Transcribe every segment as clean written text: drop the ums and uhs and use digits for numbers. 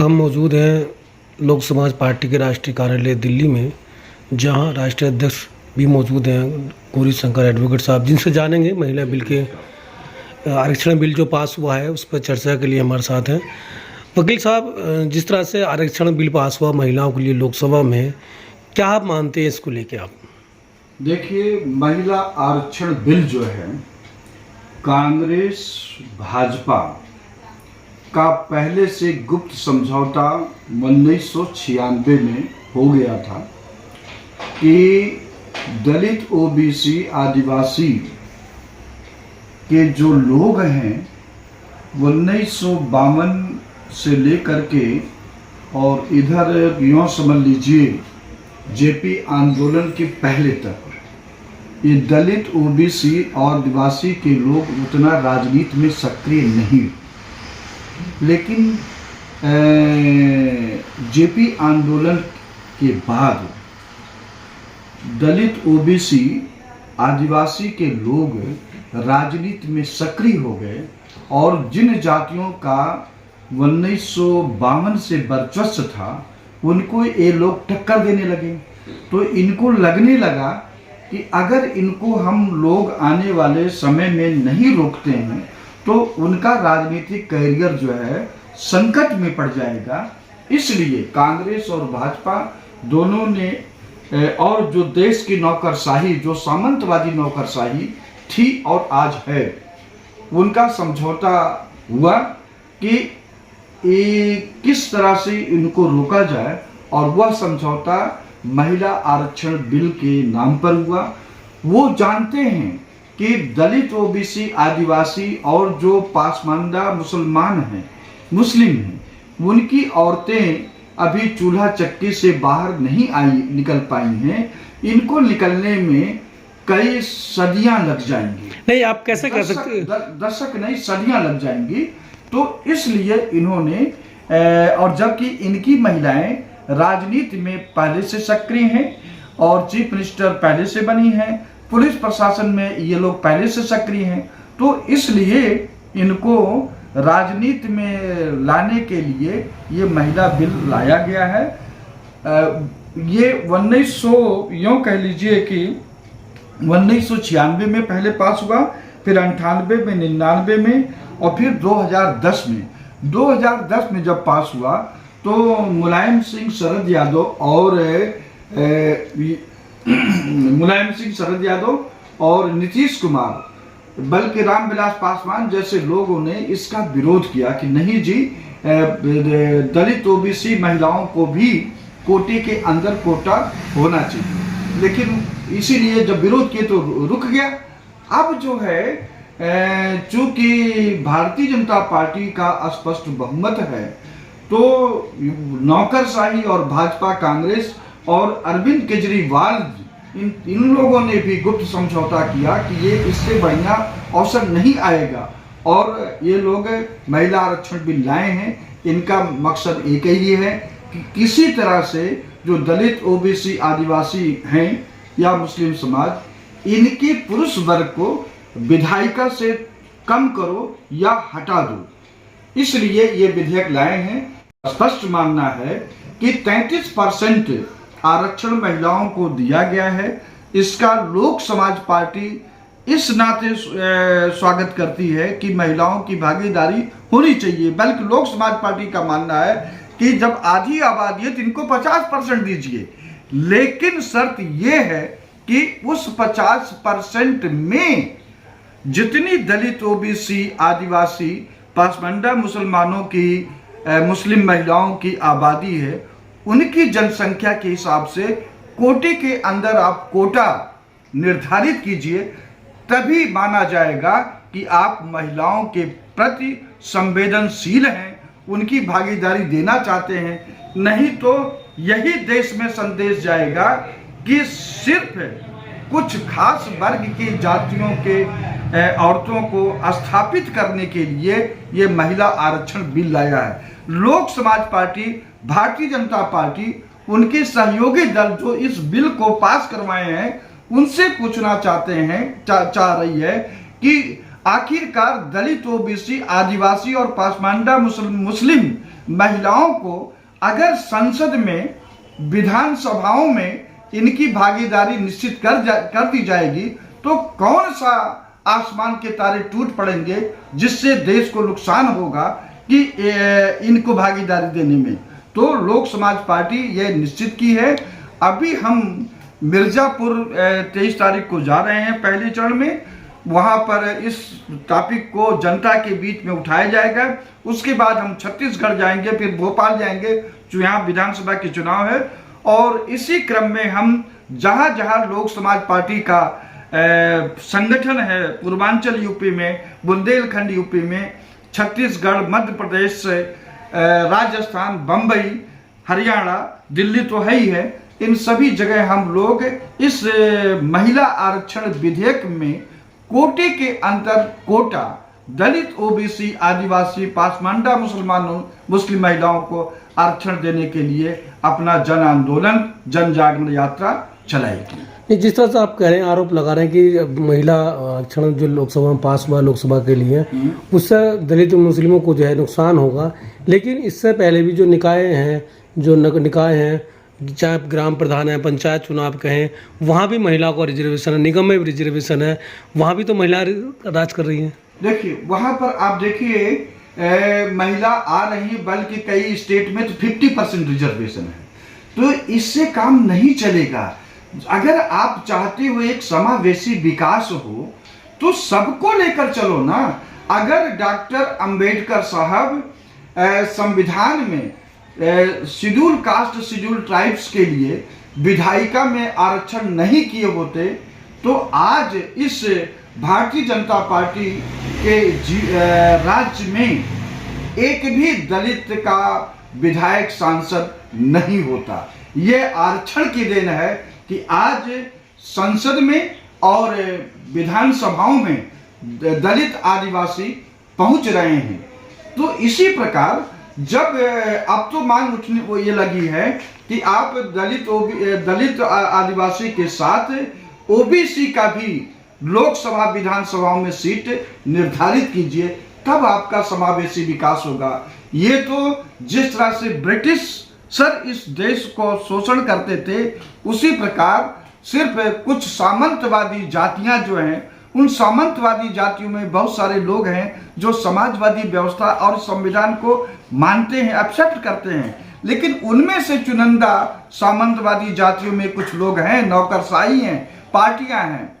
हम मौजूद हैं लोक समाज पार्टी के राष्ट्रीय कार्यालय दिल्ली में, जहां राष्ट्रीय अध्यक्ष भी मौजूद हैं गौरी शंकर एडवोकेट साहब, जिनसे जानेंगे महिला बिल के आरक्षण बिल जो पास हुआ है उस पर चर्चा के लिए हमारे साथ हैं। वकील साहब, जिस तरह से आरक्षण बिल पास हुआ महिलाओं के लिए लोकसभा में, क्या आप मानते हैं इसको लेके? आप देखिए, महिला आरक्षण बिल जो है कांग्रेस भाजपा का पहले से गुप्त समझौता 1996 में हो गया था कि दलित, ओबीसी, आदिवासी के जो लोग हैं 1952 से लेकर के और इधर यूँ समझ लीजिए जेपी आंदोलन के पहले तक ये दलित, ओबीसी और आदिवासी के लोग उतना राजनीति में सक्रिय नहीं। लेकिन जेपी आंदोलन के बाद दलित, ओबीसी, आदिवासी के लोग राजनीति में सक्रिय हो गए और जिन जातियों का 1952 से वर्चस्व था उनको ये लोग टक्कर देने लगे। तो इनको लगने लगा कि अगर इनको हम लोग आने वाले समय में नहीं रोकते हैं तो उनका राजनीतिक करियर जो है संकट में पड़ जाएगा। इसलिए कांग्रेस और भाजपा दोनों ने और जो देश की नौकरशाही, जो सामंतवादी नौकरशाही थी और आज है, उनका समझौता हुआ कि किस तरह से इनको रोका जाए और वह समझौता महिला आरक्षण बिल के नाम पर हुआ। वो जानते हैं कि दलित, ओबीसी, आदिवासी और जो पासमानदा मुसलमान हैं, मुस्लिम हैं, उनकी औरतें अभी चूल्हा चक्की से बाहर नहीं निकल पाई हैं। इनको निकलने में कई सदियां लग जाएंगी। नहीं, आप कैसे कर सकते? दशक नहीं, सदियां लग जाएंगी। तो इसलिए इन्होंने और जबकि इनकी महिलाएं राजनीति में पहले से सक्रिय हैं और चीफ मिनिस्टर पहले से बनी हैं, पुलिस प्रशासन में ये लोग पहले से सक्रिय हैं, तो इसलिए इनको राजनीति में लाने के लिए ये महिला बिल लाया गया है। ये 1900 यूँ कह लीजिए कि 1996 में पहले पास हुआ, फिर 98 में, 99 में और फिर 2010 में। 2010 में जब पास हुआ तो मुलायम सिंह शरद यादव और नीतीश कुमार, बल्कि रामविलास पासवान जैसे लोगों ने इसका विरोध किया कि नहीं जी, दलित, ओबीसी महिलाओं को भी कोटे के अंदर कोटा होना चाहिए। लेकिन इसीलिए जब विरोध किए तो रुक गया। अब जो है चूंकि भारतीय जनता पार्टी का स्पष्ट बहुमत है तो नौकरशाही और भाजपा, कांग्रेस और अरविंद केजरीवाल इन लोगों ने भी गुप्त समझौता किया कि ये इससे बढ़िया अवसर नहीं आएगा और ये लोग महिला आरक्षण बिल लाए हैं। इनका मकसद एक ही है कि किसी तरह से जो दलित, ओबीसी, आदिवासी हैं या मुस्लिम समाज, इनके पुरुष वर्ग को विधायिका से कम करो या हटा दो। इसलिए ये विधेयक लाए हैं। स्पष्ट मानना है कि 33% आरक्षण महिलाओं को दिया गया है। इसका लोक समाज पार्टी इस नाते स्वागत करती है कि महिलाओं की भागीदारी होनी चाहिए। बल्कि लोक समाज पार्टी का मानना है कि जब आधी आबादी है तो इनको 50% दीजिए, लेकिन शर्त यह है कि उस 50% में जितनी दलित, ओबीसी, आदिवासी, पासमानदा मुसलमानों की, मुस्लिम महिलाओं की आबादी है, उनकी जनसंख्या के हिसाब से कोटे के अंदर आप कोटा निर्धारित कीजिए, तभी माना जाएगा कि आप महिलाओं के प्रति संवेदनशील हैं, उनकी भागीदारी देना चाहते हैं। नहीं तो यही देश में संदेश जाएगा कि सिर्फ कुछ खास वर्ग की जातियों के औरतों को स्थापित करने के लिए ये महिला आरक्षण बिल लाया है। लोक समाज पार्टी, भारतीय जनता पार्टी, उनके सहयोगी दल जो इस बिल को पास करवाए हैं, उनसे पूछना चाह रही है कि आखिरकार दलित, ओबीसी, आदिवासी और पासमानदा मुस्लिम महिलाओं को अगर संसद में, विधानसभाओं में इनकी भागीदारी निश्चित कर दी जाएगी तो कौन सा आसमान के तारे टूट पड़ेंगे जिससे देश को नुकसान होगा कि इनको भागीदारी देने में। तो लोक समाज पार्टी ये निश्चित की है। अभी हम मिर्जापुर 23 तारीख को जा रहे हैं पहले चरण में, वहाँ पर इस टॉपिक को जनता के बीच में उठाया जाएगा। उसके बाद हम छत्तीसगढ़ जाएंगे, फिर भोपाल जाएंगे जो यहाँ विधानसभा के चुनाव है, और इसी क्रम में हम जहाँ जहाँ लोक समाज पार्टी का संगठन है, पूर्वांचल यूपी में, बुंदेलखंड यूपी में, छत्तीसगढ़, मध्य प्रदेश, राजस्थान, बम्बई, हरियाणा, दिल्ली तो है ही है, इन सभी जगह हम लोग इस महिला आरक्षण विधेयक में कोटे के अंतर कोटा, दलित, ओबीसी, आदिवासी, पासमांडा मुस्लिम महिलाओं को आरक्षण देने के लिए अपना जन आंदोलन, जन जागरण यात्रा चलाएगी। नहीं, जिस तरह से आप कह रहे हैं, आरोप लगा रहे हैं कि महिला आरक्षण जो लोकसभा में पास हुआ लोकसभा के लिए, उससे दलित मुस्लिमों को जो है नुकसान होगा, लेकिन इससे पहले भी जो निकाय हैं, चाहे ग्राम प्रधान है, पंचायत चुनाव कहें, वहाँ भी महिलाओं का रिजर्वेशन है, निगम में भी रिजर्वेशन है, वहाँ भी तो महिलाएं राज कर रही हैं। देखिए वहाँ पर आप देखिए महिला आ रही है, बल्कि कई स्टेट में तो 50% रिजर्वेशन है। तो इससे काम नहीं चलेगा। अगर आप चाहते हो एक समावेशी विकास हो तो सबको लेकर चलो ना। अगर डॉक्टर अंबेडकर साहब संविधान में शेड्यूल कास्ट, शेड्यूल ट्राइब्स के लिए विधायिका में आरक्षण नहीं किए होते तो आज इस भारतीय जनता पार्टी के राज्य में एक भी दलित का विधायक, सांसद नहीं होता। ये आरक्षण की देन है कि आज संसद में और विधानसभाओं में दलित, आदिवासी पहुंच रहे हैं। तो इसी प्रकार जब अब तो मांग उठने वो ये लगी है कि आप दलित आदिवासी के साथ ओबीसी का भी लोकसभा, विधानसभाओं में सीट निर्धारित कीजिए, तब आपका समावेशी विकास होगा। ये तो जिस तरह से ब्रिटिश सर इस देश को शोषण करते थे, उसी प्रकार सिर्फ कुछ सामंतवादी जातियां जो हैं, उन सामंतवादी जातियों में बहुत सारे लोग हैं जो समाजवादी व्यवस्था और संविधान को मानते हैं, एक्सेप्ट करते हैं, लेकिन उनमें से चुनिंदा सामंतवादी जातियों में कुछ लोग हैं, नौकरशाही हैं, पार्टियां हैं,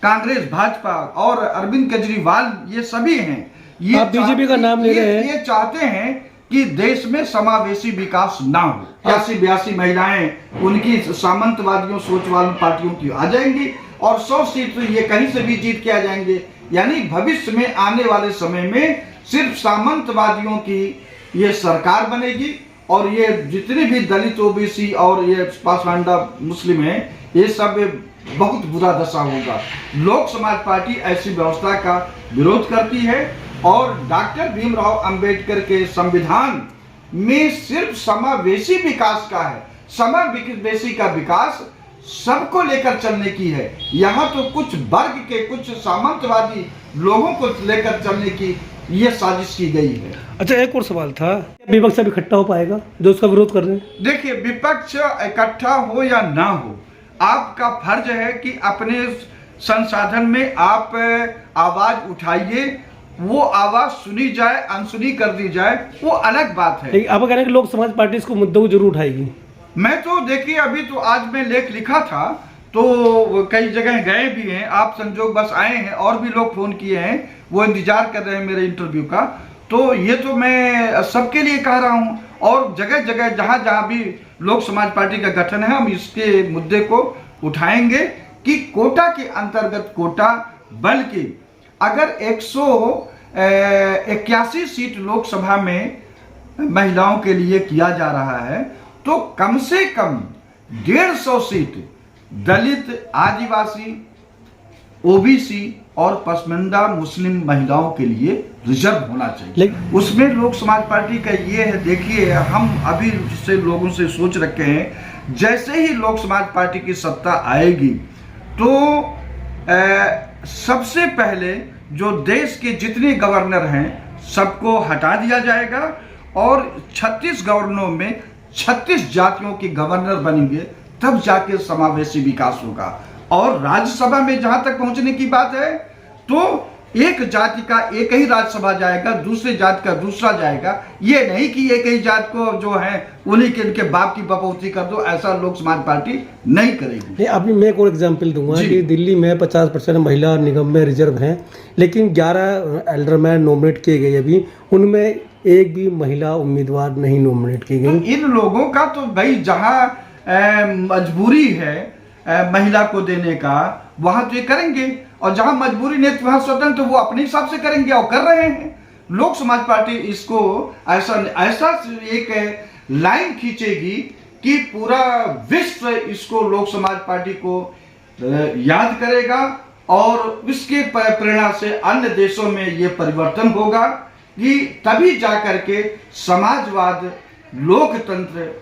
कांग्रेस, भाजपा और अरविंद केजरीवाल, ये सभी हैं। ये आप बीजेपी का नाम ले रहे हैं। ये चाहते हैं कि देश में समावेशी विकास ना हो। 82 महिलाएं उनकी सामंतवादियों, सोच वाली पार्टियों की आ जाएंगी और 100 सीट ये कहीं से भी जीत के आ जाएंगे। यानी भविष्य में आने वाले समय में सिर्फ सामंतवादियों की ये सरकार बनेगी और ये जितने भी दलित, ओबीसी और ये पासमांडा मुस्लिम हैं, ये सब बहुत बुरा दशा होगा। लोक समाज पार्टी ऐसी व्यवस्था का विरोध करती है और डॉक्टर भीमराव अंबेडकर के संविधान में सिर्फ समावेशी विकास का है। समावेशी का विकास सबको लेकर चलने की है। यहाँ तो कुछ वर्ग के, कुछ सामंतवादी लोगों को लेकर चलने की ये साजिश की गई है। अच्छा, एक और सवाल था, विपक्ष अब इकट्ठा हो पाएगा जो उसका विरोध कर रहे हैं? देखिए, विपक्ष इकट्ठा हो या ना हो, आपका फर्ज है कि अपने संसाधन में आप आवाज उठाइए, वो आवाज सुनी जाए, अनसुनी कर दी जाए, वो अलग बात है। आप कह रहे हैं कि लोक समाज पार्टी इसको मुद्दों को जरूर उठाएगी। मैं तो देखिए, अभी तो आज मैं लेख लिखा था तो कई जगह गए भी हैं, आप संजोग बस आए हैं, और भी लोग फोन किए हैं, वो इंतजार कर रहे हैं मेरे इंटरव्यू का। तो ये तो मैं सबके लिए कह रहा हूँ, और जगह जगह जहाँ जहाँ भी लोक समाज पार्टी का गठन है, हम इसके मुद्दे को उठाएंगे कि कोटा के अंतर्गत कोटा, बल्कि अगर 181 सीट लोकसभा में महिलाओं के लिए किया जा रहा है तो कम से कम 150 सीट दलित, आदिवासी, ओबीसी और पसमांडा मुस्लिम महिलाओं के लिए रिजर्व होना चाहिए। उसमें लोक समाज पार्टी का ये है, देखिए हम अभी से लोगों से सोच रखे हैं, जैसे ही लोक समाज पार्टी की सत्ता आएगी तो सबसे पहले जो देश के जितने गवर्नर हैं सबको हटा दिया जाएगा और 36 गवर्नरों में 36 जातियों के गवर्नर बनेंगे, तब जाके समावेशी विकास होगा। और राज्यसभा में जहां तक पहुंचने की बात है, तो एक जाति का एक ही राज्यसभा जाएगा, दूसरे जाति का दूसरा जाएगा। ये नहीं कि एक ही जाति को जो है उन्हीं के उनके बाप की बपौती कर दो, ऐसा लोक समाज पार्टी नहीं करेगी। नहीं, अभी मैं एक और एग्जांपल दूंगा जी। कि दिल्ली में 50% महिला निगम में रिजर्व हैं, लेकिन 11 एल्डरमैन नॉमिनेट किए गए अभी, उनमें एक भी महिला उम्मीदवार नहीं नॉमिनेट की तो गई। इन लोगों का तो भाई जहां मजबूरी है महिला को देने का, वहां तो ये करेंगे, और जहां मजबूरी नहीं वहां स्वतंत्र वो अपने हिसाब से करेंगे और कर रहे हैं। लोक समाज पार्टी इसको ऐसा एक लाइन खींचेगी कि पूरा विश्व इसको लोक समाज पार्टी को याद करेगा, और इसके प्रेरणा से अन्य देशों में ये परिवर्तन होगा कि तभी जाकर के समाजवाद, लोकतंत्र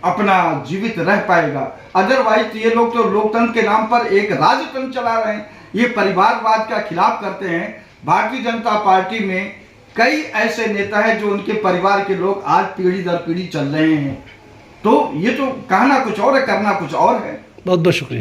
अपना जीवित रह पाएगा। अदरवाइज ये लोग तो लोकतंत्र के नाम पर एक राजतंत्र चला रहे हैं, ये परिवारवाद का खिलाफ करते हैं। भारतीय जनता पार्टी में कई ऐसे नेता हैं जो उनके परिवार के लोग आज पीढ़ी दर पीढ़ी चल रहे हैं। तो ये तो कहना कुछ और है, करना कुछ और है। बहुत बहुत शुक्रिया।